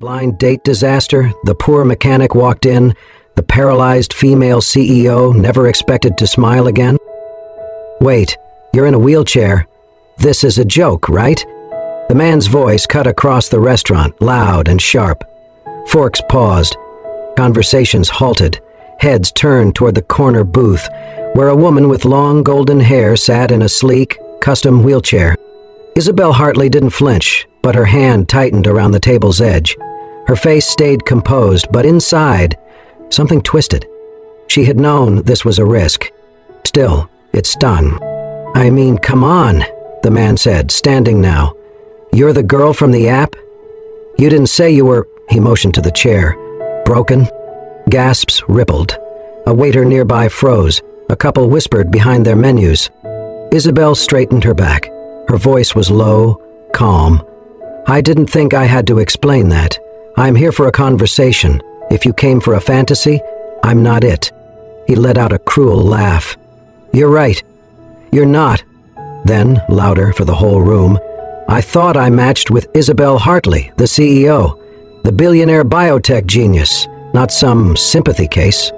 Blind date disaster, the poor mechanic walked in, the paralyzed female CEO never expected to smile again. Wait, you're in a wheelchair. This is a joke, right? The man's voice cut across the restaurant, loud and sharp. Forks paused. Conversations halted. Heads turned toward the corner booth, where a woman with long golden hair sat in a sleek, custom wheelchair. Isabel Hartley didn't flinch, but her hand tightened around the table's edge. Her face stayed composed, but inside, something twisted. She had known this was a risk. Still, it stung. I mean, come on, the man said, standing now. You're the girl from the app? You didn't say you were, he motioned to the chair. Broken? Gasps rippled. A waiter nearby froze. A couple whispered behind their menus. Isabel straightened her back. Her voice was low, calm. I didn't think I had to explain that. I'm here for a conversation. If you came for a fantasy, I'm not it. He let out a cruel laugh. You're right. You're not. Then, louder for the whole room, I thought I matched with Isabel Hartley, the CEO, the billionaire biotech genius, not some sympathy case.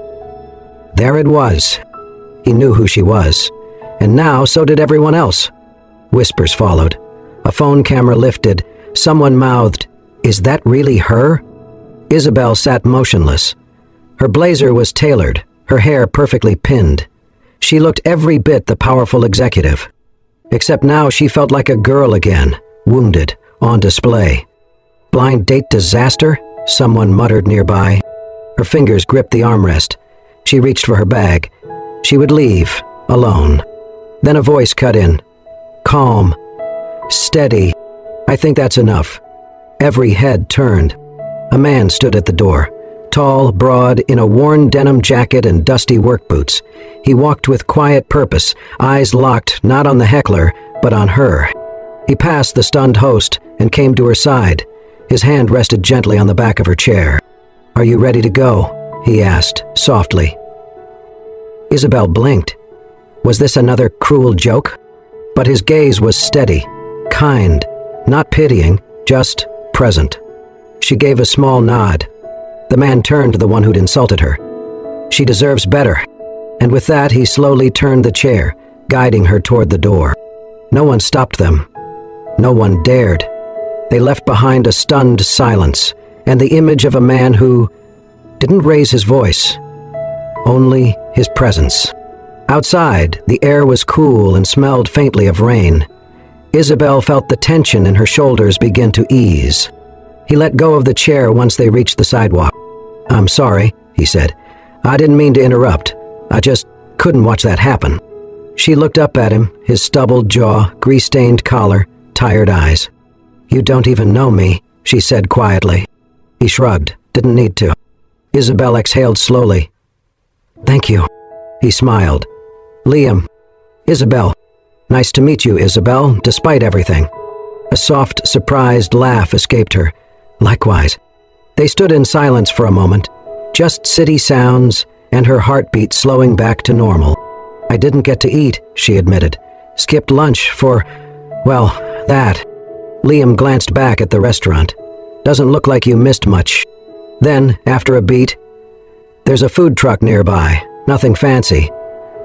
There it was. He knew who she was. And now so did everyone else. Whispers followed. A phone camera lifted. Someone mouthed, "Is that really her?" Isabel sat motionless. Her blazer was tailored, her hair perfectly pinned. She looked every bit the powerful executive. Except now she felt like a girl again, wounded, on display. Blind date disaster? Someone muttered nearby. Her fingers gripped the armrest. She reached for her bag. She would leave, alone. Then a voice cut in. Calm. Steady. I think that's enough. Every head turned. A man stood at the door. Tall, broad, in a worn denim jacket and dusty work boots. He walked with quiet purpose, eyes locked not on the heckler, but on her. He passed the stunned host and came to her side. His hand rested gently on the back of her chair. "Are you ready to go?" he asked, softly. Isabel blinked. Was this another cruel joke? But his gaze was steady, kind, not pitying, just present. She gave a small nod. The man turned to the one who'd insulted her. She deserves better. And with that, he slowly turned the chair, guiding her toward the door. No one stopped them. No one dared. They left behind a stunned silence, and the image of a man who didn't raise his voice, only his presence. Outside, the air was cool and smelled faintly of rain. Isabel felt the tension in her shoulders begin to ease. He let go of the chair once they reached the sidewalk. "I'm sorry," he said. "I didn't mean to interrupt. I just couldn't watch that happen." She looked up at him, his stubbled jaw, grease-stained collar, tired eyes. "You don't even know me," she said quietly. He shrugged, didn't need to. Isabel exhaled slowly. "Thank you." He smiled. "Liam." "Isabel." "Nice to meet you, Isabel, despite everything." A soft, surprised laugh escaped her. "Likewise." They stood in silence for a moment, just city sounds and her heartbeat slowing back to normal. "I didn't get to eat," she admitted. "Skipped lunch for, well, that." Liam glanced back at the restaurant. "Doesn't look like you missed much." Then, after a beat, "There's a food truck nearby, nothing fancy.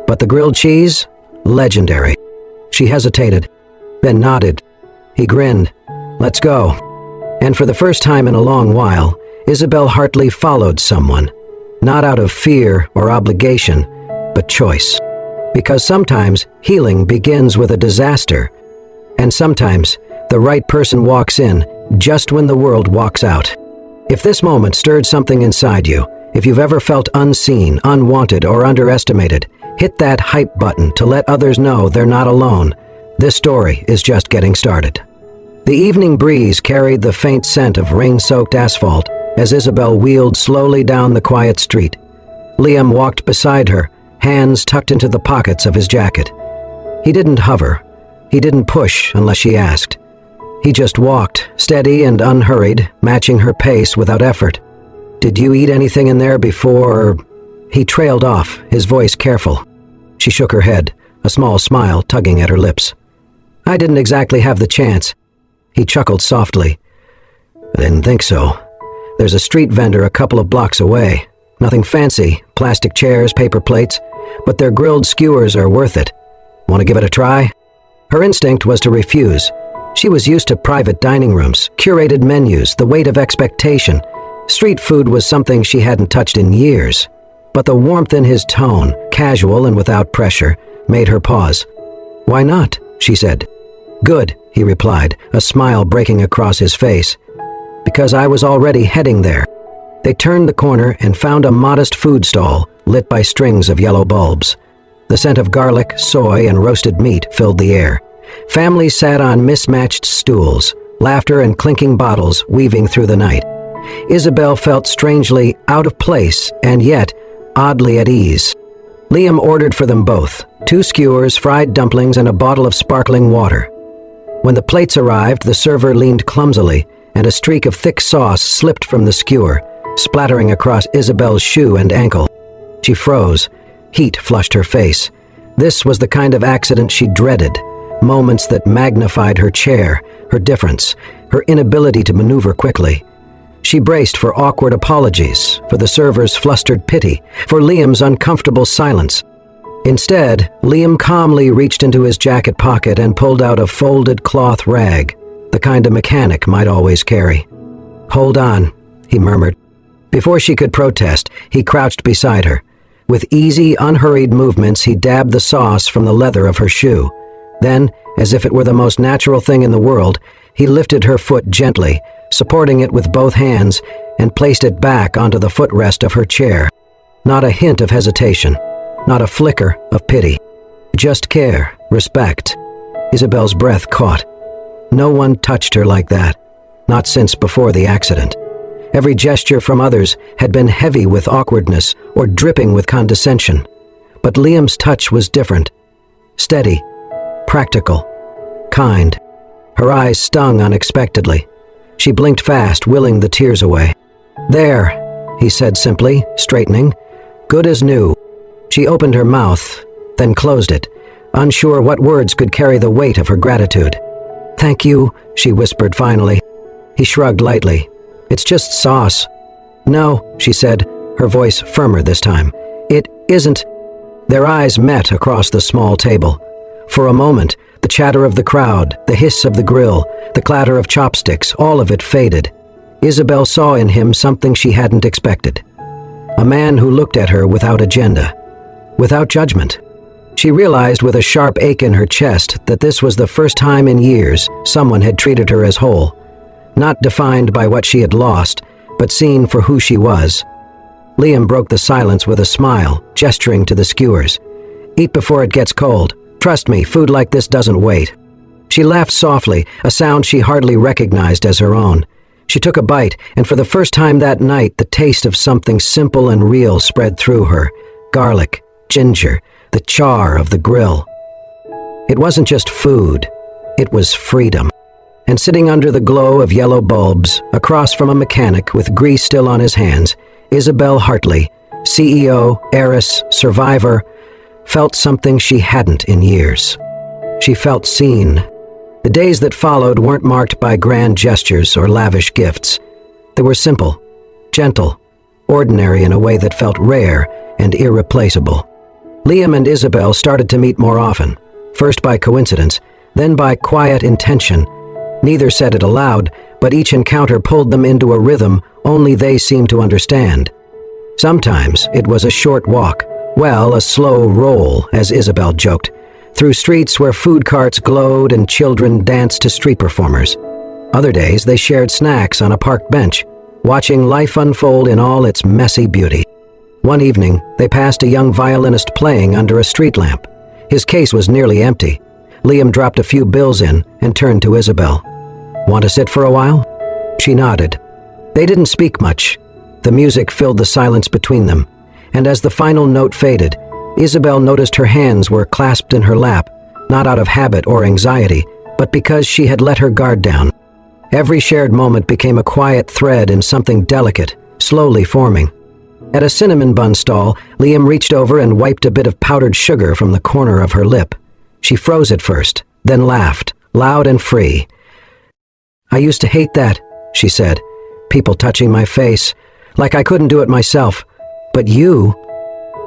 But the grilled cheese? Legendary." She hesitated, then nodded. He grinned. "Let's go." And for the first time in a long while, Isabel Hartley followed someone, not out of fear or obligation, but choice. Because sometimes healing begins with a disaster, and sometimes the right person walks in just when the world walks out. If this moment stirred something inside you, if you've ever felt unseen, unwanted, or underestimated, hit that hype button to let others know they're not alone. This story is just getting started. The evening breeze carried the faint scent of rain-soaked asphalt as Isabel wheeled slowly down the quiet street. Liam walked beside her, hands tucked into the pockets of his jacket. He didn't hover. He didn't push unless she asked. He just walked, steady and unhurried, matching her pace without effort. "Did you eat anything in there before?" He trailed off, his voice careful. She shook her head, a small smile tugging at her lips. "I didn't exactly have the chance." He chuckled softly. "I didn't think so. There's a street vendor a couple of blocks away. Nothing fancy, plastic chairs, paper plates, but their grilled skewers are worth it. Want to give it a try? Her instinct was to refuse. She was used to private dining rooms, curated menus, the weight of expectation. Street food was something she hadn't touched in years. But the warmth in his tone, casual and without pressure, made her pause. "Why not?" she said. "Good," he replied, a smile breaking across his face. "Because I was already heading there." They turned the corner and found a modest food stall, lit by strings of yellow bulbs. The scent of garlic, soy, and roasted meat filled the air. Families sat on mismatched stools, laughter and clinking bottles weaving through the night. Isabel felt strangely out of place and yet oddly at ease. Liam ordered for them both, 2 skewers, fried dumplings, and a bottle of sparkling water. When the plates arrived, the server leaned clumsily, and a streak of thick sauce slipped from the skewer, splattering across Isabel's shoe and ankle. She froze. Heat flushed her face. This was the kind of accident she dreaded, moments that magnified her chair, her difference, her inability to maneuver quickly. She braced for awkward apologies, for the server's flustered pity, for Liam's uncomfortable silence. Instead, Liam calmly reached into his jacket pocket and pulled out a folded cloth rag, the kind a mechanic might always carry. "Hold on," he murmured. Before she could protest, he crouched beside her. With easy, unhurried movements, he dabbed the sauce from the leather of her shoe. Then, as if it were the most natural thing in the world, he lifted her foot gently, supporting it with both hands, and placed it back onto the footrest of her chair. Not a hint of hesitation, not a flicker of pity. Just care, respect. Isabel's breath caught. No one touched her like that, not since before the accident. Every gesture from others had been heavy with awkwardness or dripping with condescension. But Liam's touch was different. Steady, practical, kind. Her eyes stung unexpectedly. She blinked fast, willing the tears away. "There," he said simply, straightening. "Good as new." She opened her mouth, then closed it, unsure what words could carry the weight of her gratitude. "Thank you," she whispered finally. He shrugged lightly. "It's just sauce." "No," she said, her voice firmer this time. "It isn't." Their eyes met across the small table. For a moment, the chatter of the crowd, the hiss of the grill, the clatter of chopsticks, all of it faded. Isabel saw in him something she hadn't expected. A man who looked at her without agenda, without judgment. She realized with a sharp ache in her chest that this was the first time in years someone had treated her as whole, not defined by what she had lost, but seen for who she was. Liam broke the silence with a smile, gesturing to the skewers. "Eat before it gets cold. Trust me, food like this doesn't wait." She laughed softly, a sound she hardly recognized as her own. She took a bite, and for the first time that night, the taste of something simple and real spread through her. Garlic, ginger, the char of the grill. It wasn't just food, it was freedom. And sitting under the glow of yellow bulbs, across from a mechanic with grease still on his hands, Isabel Hartley, CEO, heiress, survivor, felt something she hadn't in years. She felt seen. The days that followed weren't marked by grand gestures or lavish gifts. They were simple, gentle, ordinary in a way that felt rare and irreplaceable. Liam and Isabel started to meet more often, first by coincidence, then by quiet intention. Neither said it aloud, but each encounter pulled them into a rhythm only they seemed to understand. Sometimes it was a short walk, well, a slow roll, as Isabel joked, through streets where food carts glowed and children danced to street performers. Other days they shared snacks on a park bench, watching life unfold in all its messy beauty. One evening, they passed a young violinist playing under a street lamp. His case was nearly empty. Liam dropped a few bills in and turned to Isabel. "Want to sit for a while?" She nodded. They didn't speak much. The music filled the silence between them, and as the final note faded, Isabel noticed her hands were clasped in her lap, not out of habit or anxiety, but because she had let her guard down. Every shared moment became a quiet thread in something delicate, slowly forming. At a cinnamon bun stall, Liam reached over and wiped a bit of powdered sugar from the corner of her lip. She froze at first, then laughed, loud and free. "I used to hate that," she said. people touching my face, like I couldn't do it myself. But you,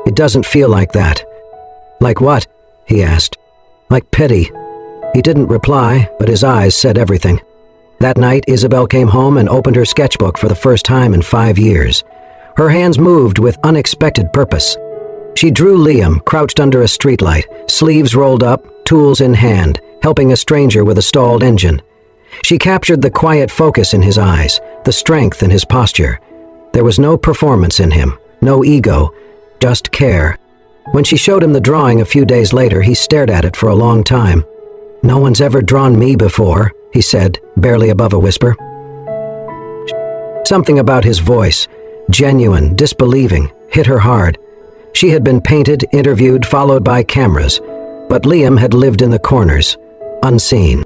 it doesn't feel like that. Like what? He asked. Like pity. He didn't reply, but his eyes said everything. That night, Isabel came home and opened her sketchbook for the first time in 5 years. Her hands moved with unexpected purpose. She drew Liam crouched under a streetlight, sleeves rolled up, tools in hand, helping a stranger with a stalled engine. She captured the quiet focus in his eyes, the strength in his posture. There was no performance in him, no ego, just care. When she showed him the drawing a few days later, he stared at it for a long time. "No one's ever drawn me before," he said, barely above a whisper. Something about his voice, genuine, disbelieving, hit her hard. She had been painted, interviewed, followed by cameras, but Liam had lived in the corners, unseen.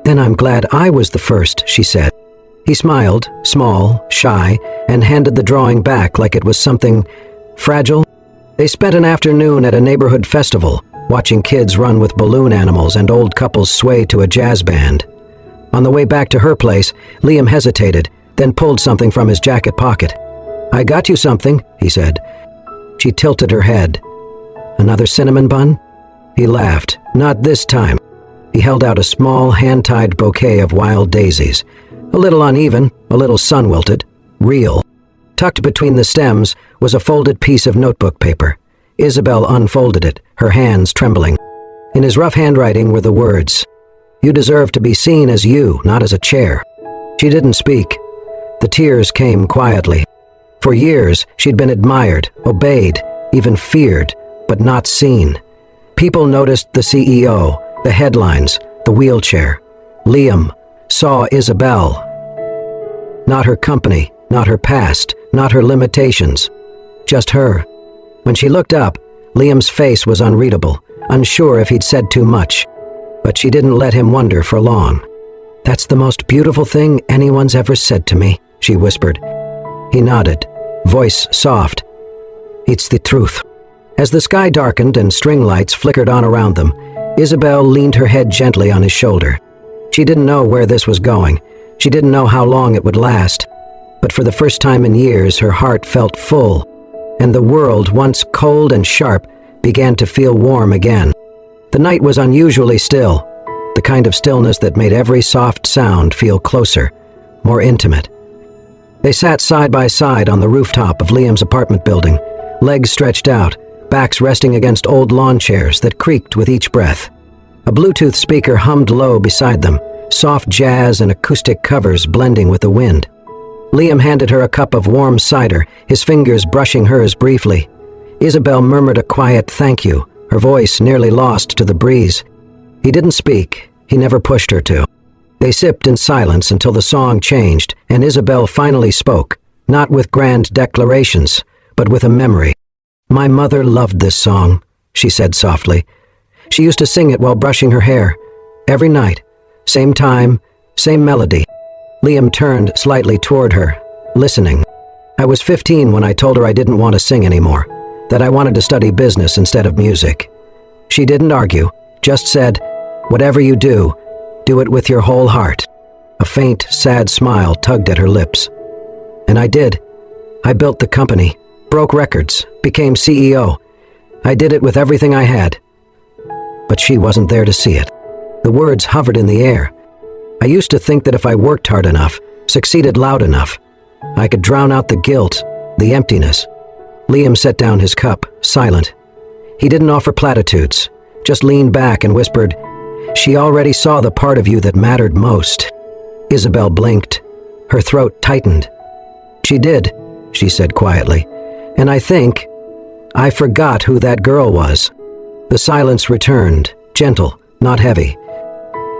"Then I'm glad I was the first," she said. He smiled, small, shy, and handed the drawing back like it was something fragile. They spent an afternoon at a neighborhood festival, watching kids run with balloon animals and old couples sway to a jazz band. On the way back to her place, Liam hesitated, then pulled something from his jacket pocket. "I got you something," he said. She tilted her head. "Another cinnamon bun?" He laughed. "Not this time." He held out a small, hand-tied bouquet of wild daisies. A little uneven, a little sun-wilted, real. Tucked between the stems was a folded piece of notebook paper. Isabel unfolded it, her hands trembling. In his rough handwriting were the words, "You deserve to be seen as you, not as a chair." She didn't speak. The tears came quietly. For years, she'd been admired, obeyed, even feared, but not seen. People noticed the CEO, the headlines, the wheelchair. Liam saw Isabel. Not her company, not her past, not her limitations. Just her. When she looked up, Liam's face was unreadable, unsure if he'd said too much. But she didn't let him wonder for long. "That's the most beautiful thing anyone's ever said to me," she whispered. He nodded, voice soft. "It's the truth." As the sky darkened and string lights flickered on around them, Isabel leaned her head gently on his shoulder. She didn't know where this was going. She didn't know how long it would last. But for the first time in years, her heart felt full, and the world, once cold and sharp, began to feel warm again. The night was unusually still, the kind of stillness that made every soft sound feel closer, more intimate. They sat side by side on the rooftop of Liam's apartment building, legs stretched out, backs resting against old lawn chairs that creaked with each breath. A Bluetooth speaker hummed low beside them, soft jazz and acoustic covers blending with the wind. Liam handed her a cup of warm cider, his fingers brushing hers briefly. Isabel murmured a quiet thank you, her voice nearly lost to the breeze. He didn't speak. He never pushed her to. They sipped in silence until the song changed, and Isabel finally spoke, not with grand declarations, but with a memory. "My mother loved this song," she said softly. She used to sing it while brushing her hair. Every night. Same time, same melody. Liam turned slightly toward her, listening. "I was 15 when I told her I didn't want to sing anymore, that I wanted to study business instead of music." She didn't argue, just said, "Whatever you do it with your whole heart." A faint, sad smile tugged at her lips. "And I did. I built the company, broke records, became CEO. I did it with everything I had." But she wasn't there to see it. The words hovered in the air. "I used to think that if I worked hard enough, succeeded loud enough, I could drown out the guilt, the emptiness." Liam set down his cup, silent. He didn't offer platitudes, just leaned back and whispered, "She already saw the part of you that mattered most." Isabel blinked. Her throat tightened. "She did," she said quietly. "And I forgot who that girl was." The silence returned, gentle, not heavy.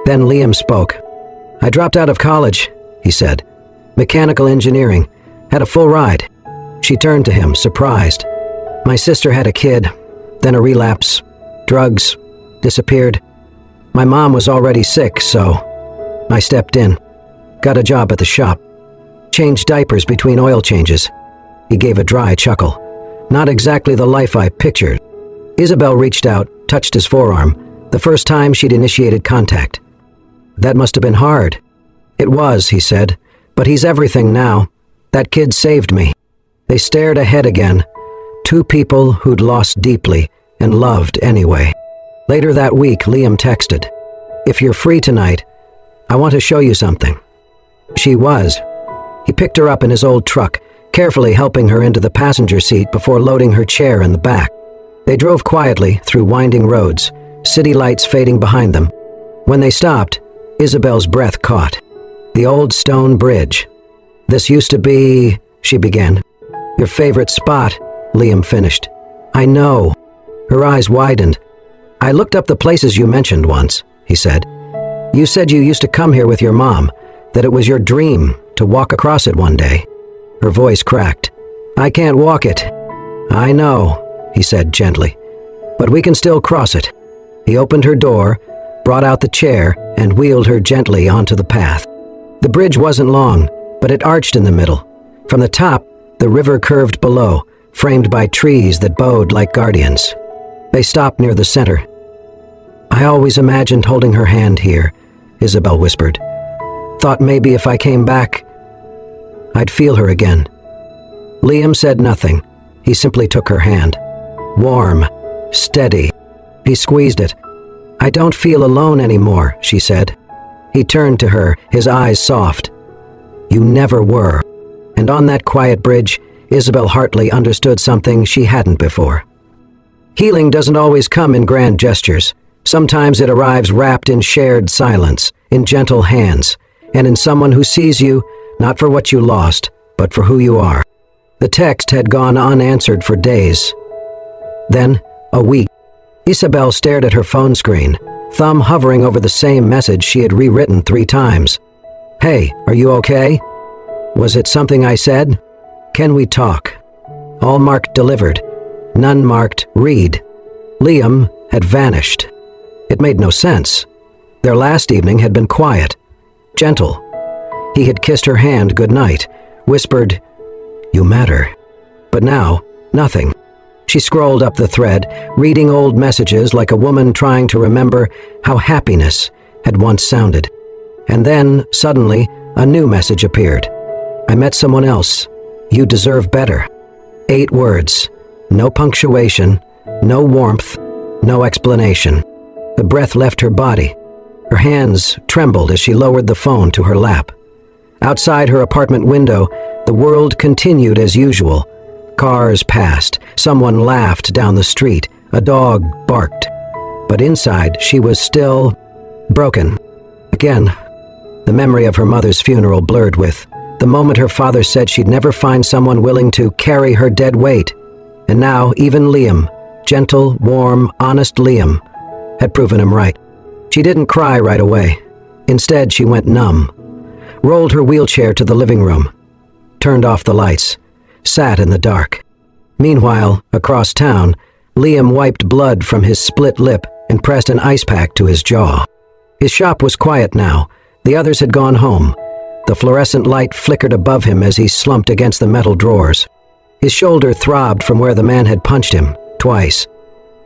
Then Liam spoke. "I dropped out of college," he said. "Mechanical engineering. Had a full ride." She turned to him, surprised. "My sister had a kid, then a relapse. Drugs. Disappeared. My mom was already sick, so I stepped in. Got a job at the shop. Changed diapers between oil changes." He gave a dry chuckle. "Not exactly the life I pictured." Isabel reached out, touched his forearm, the first time she'd initiated contact. "That must have been hard." "It was," he said, "but he's everything now. That kid saved me." They stared ahead again, two people who'd lost deeply and loved anyway. Later that week, Liam texted, "If you're free tonight, I want to show you something." She was. He picked her up in his old truck, carefully helping her into the passenger seat before loading her chair in the back. They drove quietly through winding roads, city lights fading behind them. When they stopped, Isabel's breath caught. The old stone bridge. "This used to be," she began. "Your favorite spot," Liam finished. "I know." Her eyes widened. "I looked up the places you mentioned once," he said. "You said you used to come here with your mom, that it was your dream to walk across it one day." Her voice cracked. "I can't walk it." "I know," he said gently, "but we can still cross it." He opened her door, brought out the chair, and wheeled her gently onto the path. The bridge wasn't long, but it arched in the middle. From the top, the river curved below, framed by trees that bowed like guardians. They stopped near the center. "I always imagined holding her hand here," Isabel whispered. "Thought maybe if I came back, I'd feel her again." Liam said nothing. He simply took her hand. Warm, steady. He squeezed it. "I don't feel alone anymore," she said. He turned to her, his eyes soft. "You never were." And on that quiet bridge, Isabel Hartley understood something she hadn't before. Healing doesn't always come in grand gestures. Sometimes it arrives wrapped in shared silence, in gentle hands, and in someone who sees you, not for what you lost, but for who you are. The text had gone unanswered for days. Then, a week. Isabel stared at her phone screen, thumb hovering over the same message she had rewritten 3 times. "Hey, are you okay? Was it something I said? Can we talk?" All marked delivered, none marked read. Liam had vanished. It made no sense. Their last evening had been quiet, gentle. He had kissed her hand goodnight, whispered, "You matter." But now, nothing. She scrolled up the thread, reading old messages like a woman trying to remember how happiness had once sounded. And then, suddenly, a new message appeared. "I met someone else. You deserve better." 8 words. No punctuation, no warmth, no explanation. The breath left her body. Her hands trembled as she lowered the phone to her lap. Outside her apartment window, the world continued as usual. Cars passed, someone laughed down the street, a dog barked. But inside, she was still broken. Again, the memory of her mother's funeral blurred with the moment her father said she'd never find someone willing to carry her dead weight. And now, even Liam, gentle, warm, honest Liam, had proven him right. She didn't cry right away. Instead, she went numb, rolled her wheelchair to the living room, turned off the lights, sat in the dark. Meanwhile, across town, Liam wiped blood from his split lip and pressed an ice pack to his jaw. His shop was quiet now. The others had gone home. The fluorescent light flickered above him as he slumped against the metal drawers. His shoulder throbbed from where the man had punched him, twice.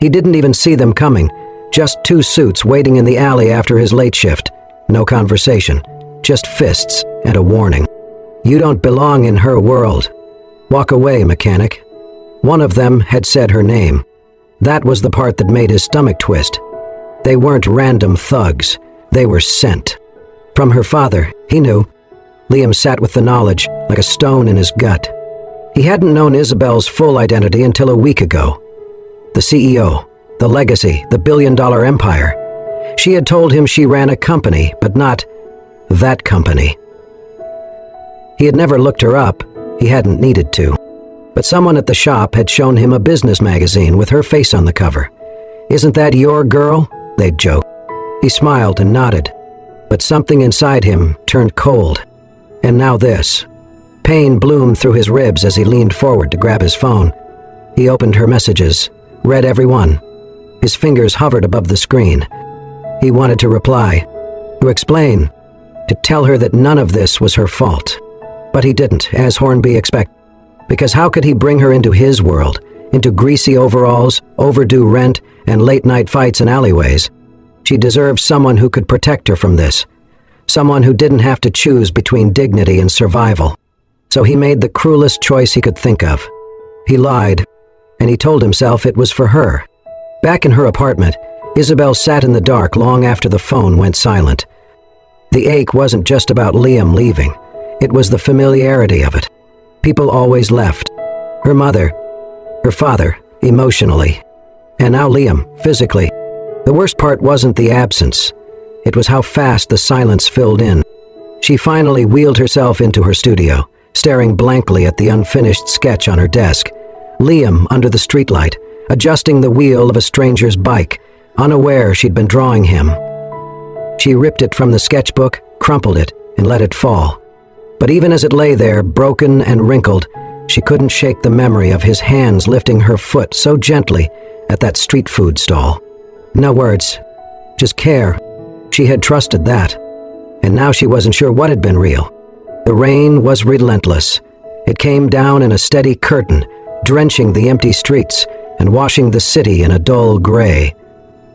He didn't even see them coming, just 2 suits waiting in the alley after his late shift. No conversation, just fists and a warning. "You don't belong in her world. Walk away, mechanic." One of them had said her name. That was the part that made his stomach twist. They weren't random thugs. They were sent. From her father, he knew. Liam sat with the knowledge, like a stone in his gut. He hadn't known Isabel's full identity until a week ago. The CEO, the legacy, the billion-dollar empire. She had told him she ran a company, but not that company. He had never looked her up. He hadn't needed to. But someone at the shop had shown him a business magazine with her face on the cover. "Isn't that your girl?" they'd joke. He smiled and nodded. But something inside him turned cold. And now this. Pain bloomed through his ribs as he leaned forward to grab his phone. He opened her messages, read every one. His fingers hovered above the screen. He wanted to reply, to explain, to tell her that none of this was her fault. But he didn't, as Hornby expected. Because how could he bring her into his world, into greasy overalls, overdue rent, and late-night fights in alleyways? She deserved someone who could protect her from this. Someone who didn't have to choose between dignity and survival. So he made the cruelest choice he could think of. He lied, and he told himself it was for her. Back in her apartment, Isabel sat in the dark long after the phone went silent. The ache wasn't just about Liam leaving. It was the familiarity of it. People always left. Her mother, her father, emotionally. And now Liam, physically. The worst part wasn't the absence. It was how fast the silence filled in. She finally wheeled herself into her studio, staring blankly at the unfinished sketch on her desk. Liam under the streetlight, adjusting the wheel of a stranger's bike, unaware she'd been drawing him. She ripped it from the sketchbook, crumpled it, and let it fall. But even as it lay there, broken and wrinkled, she couldn't shake the memory of his hands lifting her foot so gently at that street food stall. No words, just care. She had trusted that. And now she wasn't sure what had been real. The rain was relentless. It came down in a steady curtain, drenching the empty streets and washing the city in a dull gray.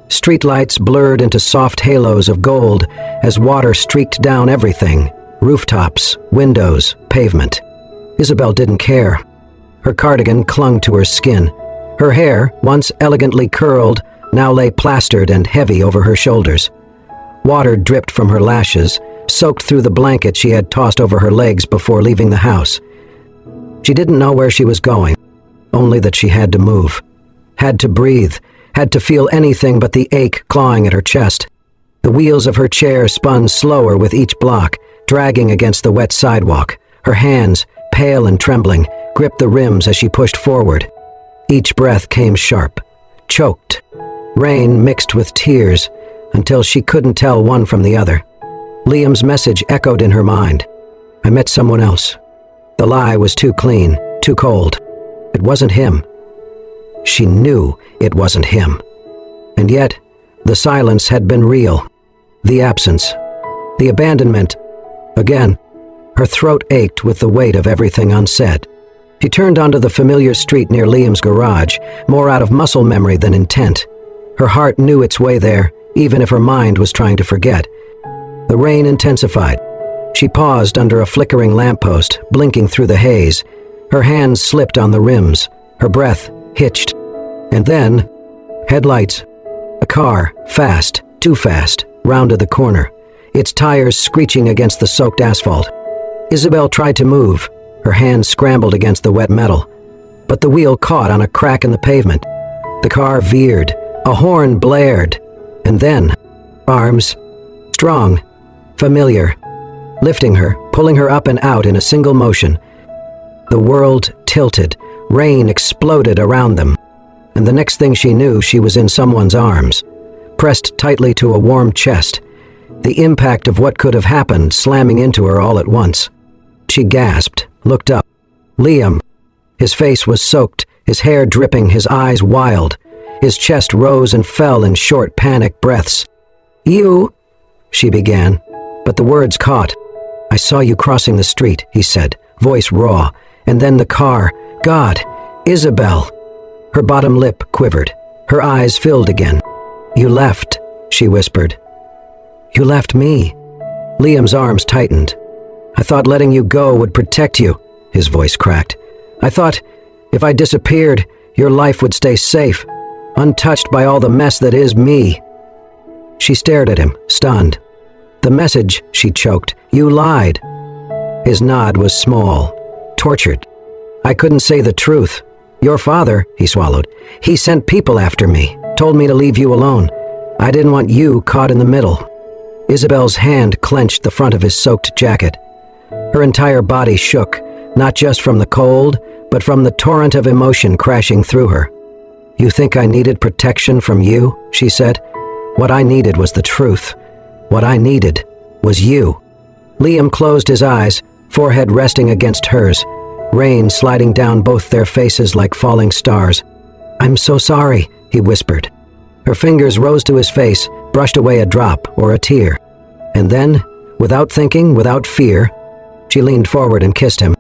Streetlights blurred into soft halos of gold as water streaked down everything, rooftops, windows, pavement. Isabel didn't care. Her cardigan clung to her skin. Her hair, once elegantly curled, now lay plastered and heavy over her shoulders. Water dripped from her lashes, soaked through the blanket she had tossed over her legs before leaving the house. She didn't know where she was going, only that she had to move, had to breathe, had to feel anything but the ache clawing at her chest. The wheels of her chair spun slower with each block, dragging against the wet sidewalk. Her hands, pale and trembling, gripped the rims as she pushed forward. Each breath came sharp, choked. Rain mixed with tears, until she couldn't tell one from the other. Liam's message echoed in her mind. I met someone else. The lie was too clean, too cold. It wasn't him. She knew it wasn't him. And yet, the silence had been real. The absence. The abandonment. Again, her throat ached with the weight of everything unsaid. She turned onto the familiar street near Liam's garage, more out of muscle memory than intent. Her heart knew its way there, even if her mind was trying to forget. The rain intensified. She paused under a flickering lamppost, blinking through the haze. Her hands slipped on the rims. Her breath hitched. And then, headlights. A car, fast, too fast, rounded the corner, its tires screeching against the soaked asphalt. Isabel tried to move. Her hands scrambled against the wet metal. But the wheel caught on a crack in the pavement. The car veered. A horn blared. And then, arms, strong, familiar, lifting her, pulling her up and out in a single motion. The world tilted, rain exploded around them, and the next thing she knew, she was in someone's arms, pressed tightly to a warm chest, the impact of what could have happened slamming into her all at once. She gasped, looked up. Liam. His face was soaked, his hair dripping, his eyes wild. His chest rose and fell in short, panicked breaths. You, she began, but the words caught. I saw you crossing the street, he said, voice raw, and then the car. God, Isabel. Her bottom lip quivered. Her eyes filled again. You left, she whispered. You left me. Liam's arms tightened. I thought letting you go would protect you, his voice cracked. I thought if I disappeared, your life would stay safe, untouched by all the mess that is me. She stared at him, stunned. The message, she choked. You lied. His nod was small, tortured. I couldn't say the truth. Your father, he swallowed. He sent people after me, told me to leave you alone. I didn't want you caught in the middle. Isabel's hand clenched the front of his soaked jacket. Her entire body shook, not just from the cold, but from the torrent of emotion crashing through her. You think I needed protection from you? She said. What I needed was the truth. What I needed was you. Liam closed his eyes, forehead resting against hers, rain sliding down both their faces like falling stars. I'm so sorry, he whispered. Her fingers rose to his face, brushed away a drop or a tear. And then, without thinking, without fear, she leaned forward and kissed him.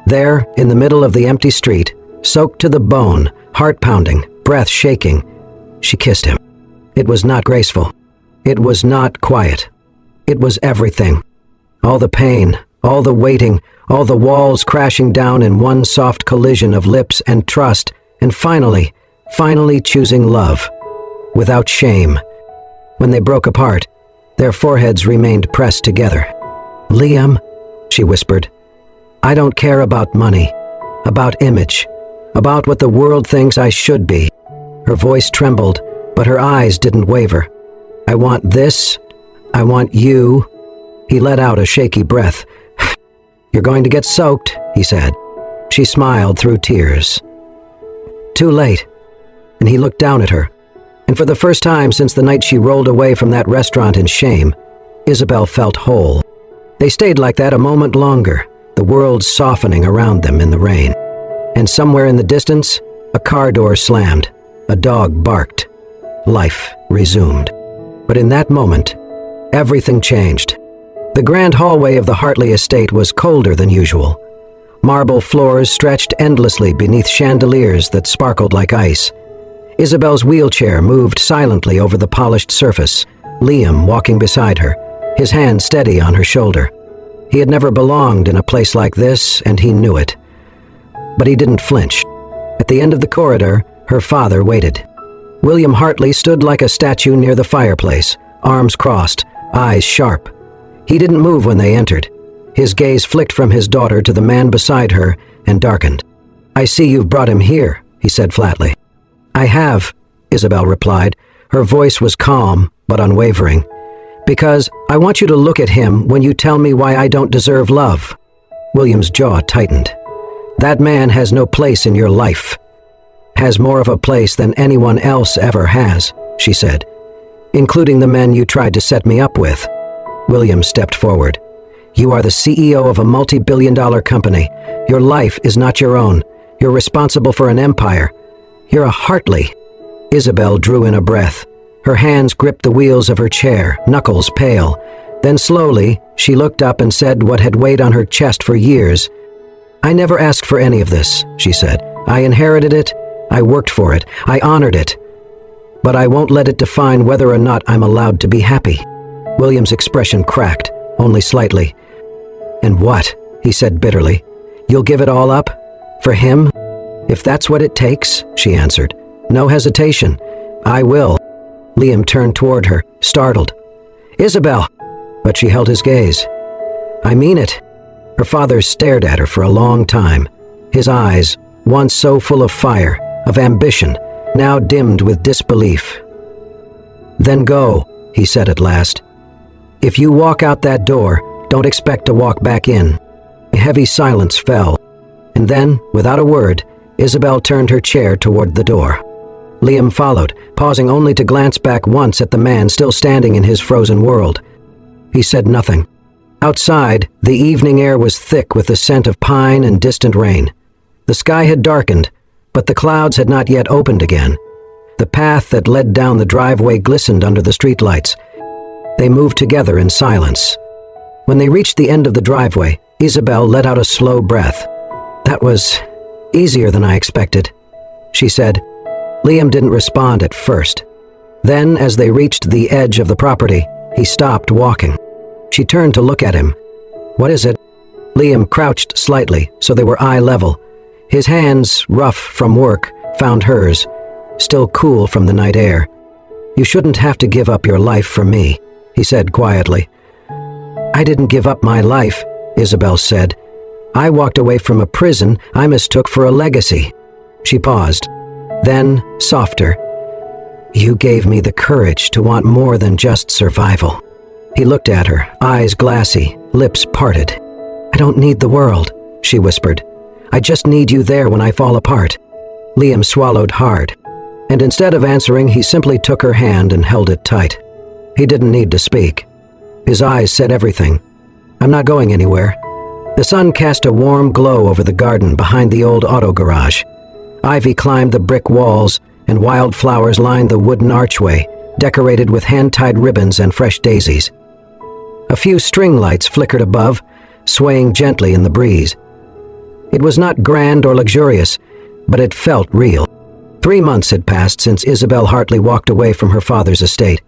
There, in the middle of the empty street, soaked to the bone, heart pounding, breath shaking, she kissed him. It was not graceful. It was not quiet. It was everything. All the pain, All the waiting, all the walls crashing down in one soft collision of lips and trust, and finally choosing love, without shame. When they broke apart, their foreheads remained pressed together. "Liam," she whispered, "I don't care about money, about image, about what the world thinks I should be." Her voice trembled, but her eyes didn't waver. "I want this. I want you." He let out a shaky breath. "You're going to get soaked," he said. She smiled through tears. Too late. And he looked down at her. And for the first time since the night she rolled away from that restaurant in shame, Isabel felt whole. They stayed like that a moment longer, the world softening around them in the rain. And somewhere in the distance, a car door slammed. A dog barked. Life resumed. But in that moment, everything changed. The grand hallway of the Hartley estate was colder than usual. Marble floors stretched endlessly beneath chandeliers that sparkled like ice. Isabel's wheelchair moved silently over the polished surface, Liam walking beside her, his hand steady on her shoulder. He had never belonged in a place like this, and he knew it. But he didn't flinch. At the end of the corridor, her father waited. William Hartley stood like a statue near the fireplace, arms crossed, eyes sharp. He didn't move when they entered. His gaze flicked from his daughter to the man beside her and darkened. "I see you've brought him here," he said flatly. "I have," Isabel replied. Her voice was calm but unwavering. "Because I want you to look at him when you tell me why I don't deserve love." William's jaw tightened. "That man has no place in your life. Has more of a place than anyone else ever has," she said, "including the men you tried to set me up with." William stepped forward. "You are the CEO of a multi-billion-dollar company. Your life is not your own. You're responsible for an empire. You're a Hartley." Isabel drew in a breath. Her hands gripped the wheels of her chair, knuckles pale. Then slowly, she looked up and said what had weighed on her chest for years. "I never asked for any of this," she said. "I inherited it. I worked for it. I honored it. But I won't let it define whether or not I'm allowed to be happy." William's expression cracked, only slightly. "And what?" he said bitterly. "You'll give it all up? For him?" "If that's what it takes," she answered. "No hesitation. I will." Liam turned toward her, startled. "Isabel!" But she held his gaze. "I mean it." Her father stared at her for a long time. His eyes, once so full of fire, of ambition, now dimmed with disbelief. "Then go," he said at last. "If you walk out that door, don't expect to walk back in." A heavy silence fell, and then, without a word, Isabel turned her chair toward the door. Liam followed, pausing only to glance back once at the man still standing in his frozen world. He said nothing. Outside, the evening air was thick with the scent of pine and distant rain. The sky had darkened, but the clouds had not yet opened again. The path that led down the driveway glistened under the streetlights. They moved together in silence. When they reached the end of the driveway, Isabel let out a slow breath. "That was easier than I expected," she said. Liam didn't respond at first. Then, as they reached the edge of the property, he stopped walking. She turned to look at him. "What is it?" Liam crouched slightly, so they were eye level. His hands, rough from work, found hers, still cool from the night air. "You shouldn't have to give up your life for me," he said quietly. "I didn't give up my life," Isabel said. "I walked away from a prison I mistook for a legacy." She paused. Then, softer, "You gave me the courage to want more than just survival." He looked at her, eyes glassy, lips parted. "I don't need the world," she whispered. "I just need you there when I fall apart." Liam swallowed hard, and instead of answering, he simply took her hand and held it tight. He didn't need to speak. His eyes said everything. "I'm not going anywhere." The sun cast a warm glow over the garden behind the old auto garage. Ivy climbed the brick walls, and wildflowers lined the wooden archway, decorated with hand-tied ribbons and fresh daisies. A few string lights flickered above, swaying gently in the breeze. It was not grand or luxurious, but it felt real. 3 months had passed since Isabel Hartley walked away from her father's estate.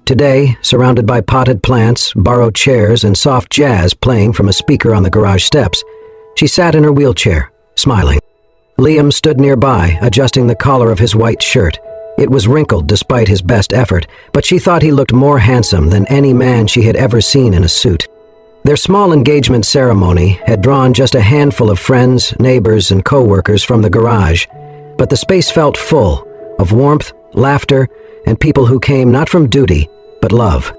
Today, surrounded by potted plants, borrowed chairs, and soft jazz playing from a speaker on the garage steps, she sat in her wheelchair, smiling. Liam stood nearby, adjusting the collar of his white shirt. It was wrinkled despite his best effort, but she thought he looked more handsome than any man she had ever seen in a suit. Their small engagement ceremony had drawn just a handful of friends, neighbors, and co-workers from the garage, but the space felt full of warmth, laughter, and people who came not from duty, but love.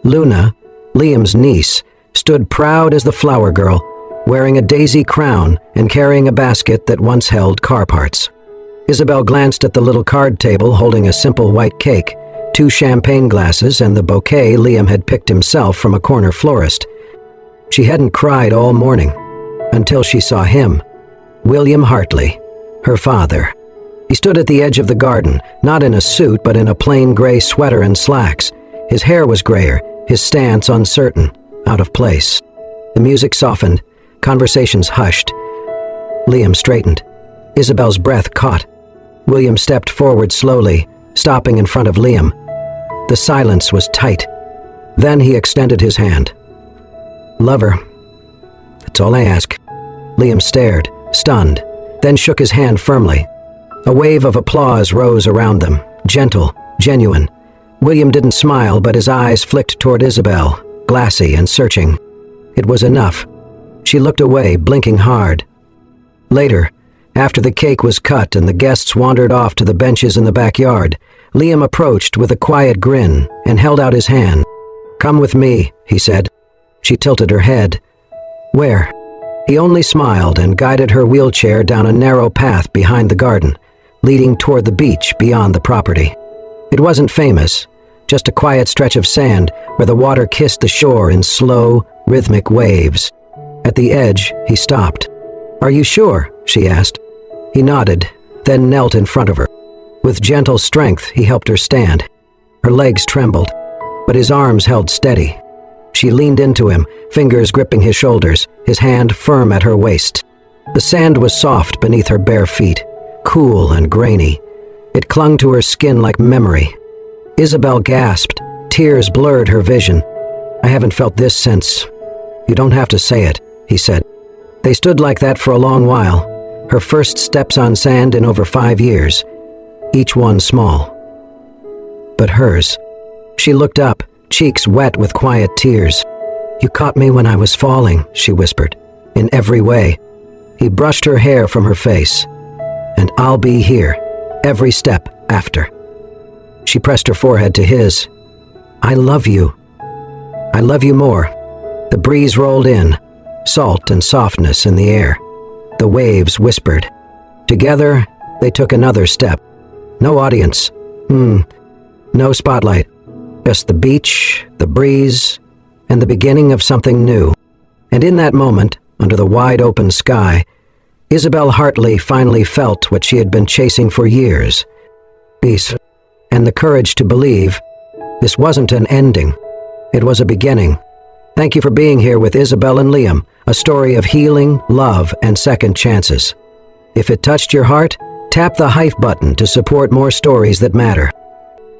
Luna, Liam's niece, stood proud as the flower girl, wearing a daisy crown and carrying a basket that once held car parts. Isabel glanced at the little card table holding a simple white cake, 2 champagne glasses, and the bouquet Liam had picked himself from a corner florist. She hadn't cried all morning, until she saw him, William Hartley, her father. He stood at the edge of the garden, not in a suit but in a plain gray sweater and slacks. His hair was grayer, his stance uncertain, out of place. The music softened, conversations hushed. Liam straightened. Isabel's breath caught. William stepped forward slowly, stopping in front of Liam. The silence was tight. Then he extended his hand. "Lover. That's all I ask." Liam stared, stunned, then shook his hand firmly. A wave of applause rose around them, gentle, genuine. William didn't smile, but his eyes flicked toward Isabel, glassy and searching. It was enough. She looked away, blinking hard. Later, after the cake was cut and the guests wandered off to the benches in the backyard, Liam approached with a quiet grin and held out his hand. "Come with me," he said. She tilted her head. "Where?" He only smiled and guided her wheelchair down a narrow path behind the garden, leading toward the beach beyond the property. It wasn't famous, just a quiet stretch of sand where the water kissed the shore in slow, rhythmic waves. At the edge, he stopped. "Are you sure?" she asked. He nodded, then knelt in front of her. With gentle strength, he helped her stand. Her legs trembled, but his arms held steady. She leaned into him, fingers gripping his shoulders, his hand firm at her waist. The sand was soft beneath her bare feet, cool and grainy. It clung to her skin like memory. Isabel gasped. Tears blurred her vision. "I haven't felt this since." "You don't have to say it," he said. They stood like that for a long while, her first steps on sand in over 5 years, each one small. But hers. She looked up, cheeks wet with quiet tears. "You caught me when I was falling," she whispered, "in every way." He brushed her hair from her face. "And I'll be here, every step after." She pressed her forehead to his. "I love you. I love you more." The breeze rolled in, salt and softness in the air. The waves whispered. Together, they took another step. No audience. No spotlight. Just the beach, the breeze, and the beginning of something new. And in that moment, under the wide-open sky, Isabel Hartley finally felt what she had been chasing for years. Peace. And the courage to believe this wasn't an ending. It was a beginning. Thank you for being here with Isabel and Liam, a story of healing, love, and second chances. If it touched your heart, tap the hype button to support more stories that matter.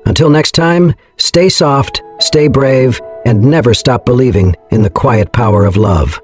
Until next time, stay soft, stay brave, and never stop believing in the quiet power of love.